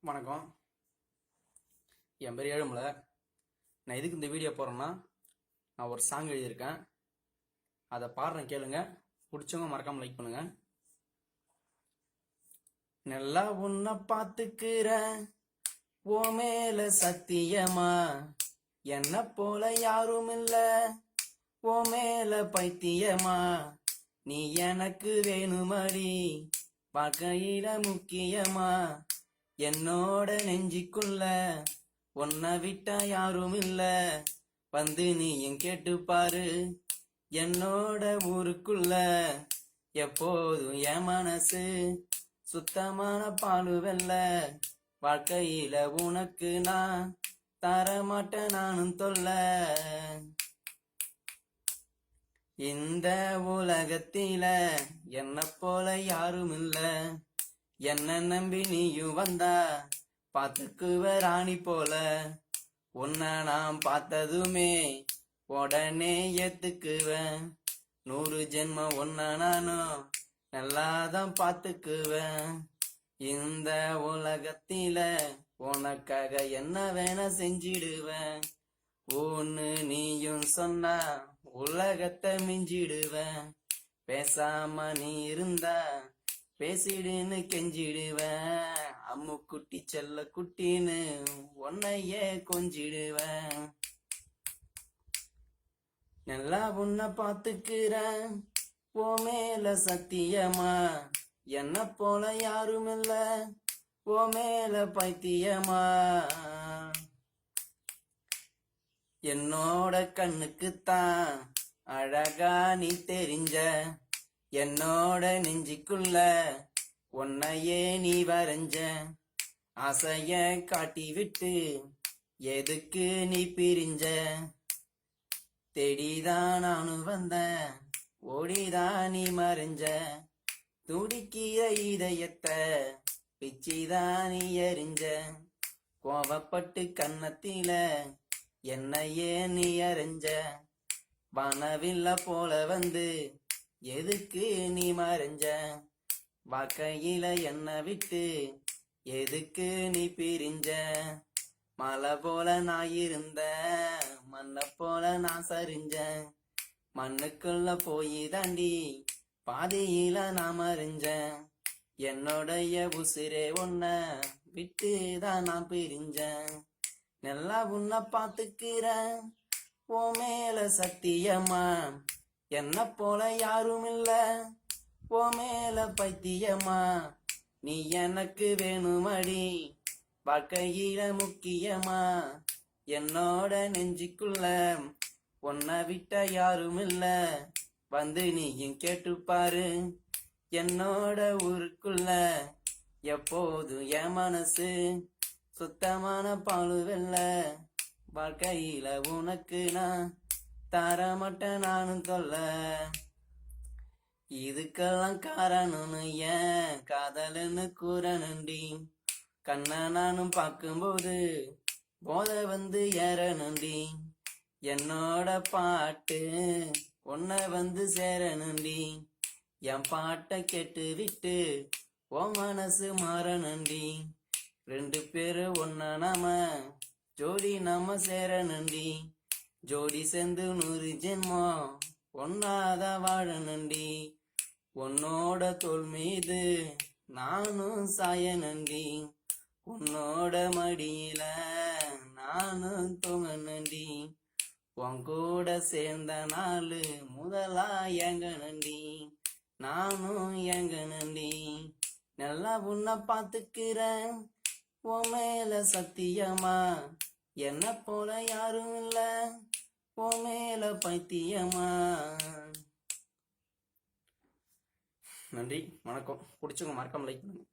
வணக்கம். என் பேர் ஏழுமலை. நான் எதுக்கு இந்த வீடியோ போடுறேன்னா, நான் ஒரு சாங் எழுதியிருக்கேன், அதை பாடுறேன், கேளுங்க. பிடிச்சவங்க மறக்காம லைக் பண்ணுங்க. நல்லா உன்னை பார்த்துக்கிற ஓ மேல சத்தியமா, என்ன போல யாரும் இல்ல ஓ மேல பைத்தியமா, நீ எனக்கு வேணுமடி வாழ்க்கையில முக்கியமா, என்னோட நெஞ்சிக்குள்ள உன்னை விட்டா யாரும் இல்ல, வந்து நீயும் கேட்டு பாரு என்னோட ஊருக்குள்ள, எப்போதும் என் மனசு சுத்தமான பாலு வெல்ல, வாழ்க்கையில உனக்கு நான் தரமாட்டேன் நானும் தொல்ல, இந்த உலகத்தில என்ன போல யாரும் இல்ல, என்ன நம்பி நீயும் வந்தா பார்த்துக்குவ ராணி போல, உன்னை நான் பார்த்ததுமே உடனே ஏத்துக்குவேன், 100 ஜென்மம் உன்னை நானும் நல்லாதான் பார்த்துக்குவேன், இந்த உலகத்தில உனக்காக என்ன வேணா செஞ்சிடுவேன், ஒன்னு நீயும் சொன்னா உலகத்தை மிஞ்சிடுவேன், பேசாம நீ இருந்தா பேசிடுன்னு கெஞ்சிடுவேன், அம்மு குட்டி செல்ல குட்டின்னு உன்னையே கொஞ்சிடுவேன், நல்லா உன்னை பார்த்துக்கிறேன் ஓ மேல சத்தியமா, என்ன போல யாரும் இல்ல ஓ மேல பைத்தியமா, என்னோட கண்ணுக்குத்தான் அழகா நீ தெரிஞ்ச, என்னோட நெஞ்சிக்குள்ள உன்னையே நீ வரைஞ்ச, ஆசைய காட்டி விட்டு எதுக்கு நீ பிரிஞ்ச, தேடிதான் நானும் வந்தேன் ஓடிதான் நீ மறைஞ்ச, துடிக்கிற இதயத்தை பிச்சிதான் நீ எறிஞ்ச, கோவப்பட்டு கன்னத்தில என்னையே நீ அரைஞ்ச, வானவில்ல போல வந்து எதுக்கு நீ மறைஞ்ச, வாழ்க்கையில என்ன விட்டு எதுக்கு நீ பிரிஞ்ச, மலை போல நான் இருந்த மண்ணை போல நான் சரிஞ்சேன், மண்ணுக்குள்ள போய் தாண்டி பாதியில நான் மறைஞ்சேன், என்னோடைய உசிரே ஒன்ன விட்டு தான் நான் பிரிஞ்சேன், நல்லா உன்னை பார்த்துக்கிறேன் ஓ மேல சத்தியமா, என்ன போல யாரும் இல்ல ஓ மேல பைத்தியமா, நீ எனக்கு வேணுமடி வாழ்க்கையில முக்கியமா, என்னோட நெஞ்சிக்குள்ள உன்னை விட்ட யாரும் இல்ல, வந்து நீயும் கேட்டு பாரு என்னோட ஊருக்குள்ள, எப்போதும் என் மனசு சுத்தமான பாலு வெல்ல, வாழ்க்கையில உனக்கு நான் தரமாட்டேன் நானும் தொல்ல, இதுக்கெல்லாம் காரணம்னு ஏன் காதல்னு கூறணுண்டி, கண்ண நானும் பார்க்கும்போது போத வந்து ஏறணுண்டி, என்னோட பாட்டு உன்னை வந்து சேரணுண்டி, என் பாட்டை கேட்டு விட்டு ஓ மனசு மாறணுண்டி, 2 பேரு ஒன்னா நாம ஜோடி நாம சேரணுண்டி, ஜோடி சேர்ந்து 100 ஜென்மம் ஒன்னாதான் வாழணுண்டி, உன்னோட தோள் மீது நானும் சாயணுண்டி, உன்னோட மடியில நானும் தூங்கணுண்டி, உன் கூட சேர்ந்த நாள் முதலா ஏங்கணுண்டி, நானும் ஏங்கணுண்டி, நல்லா உன்னை பார்த்துக்கிறேன் ஓ மேல சத்தியமா, என்ன போல யாரும் இல்ல ஓ மேல பைத்தியமா. நன்றி, வணக்கம். பிடிச்சவங்க மறக்காம லைக் பண்ணுங்க.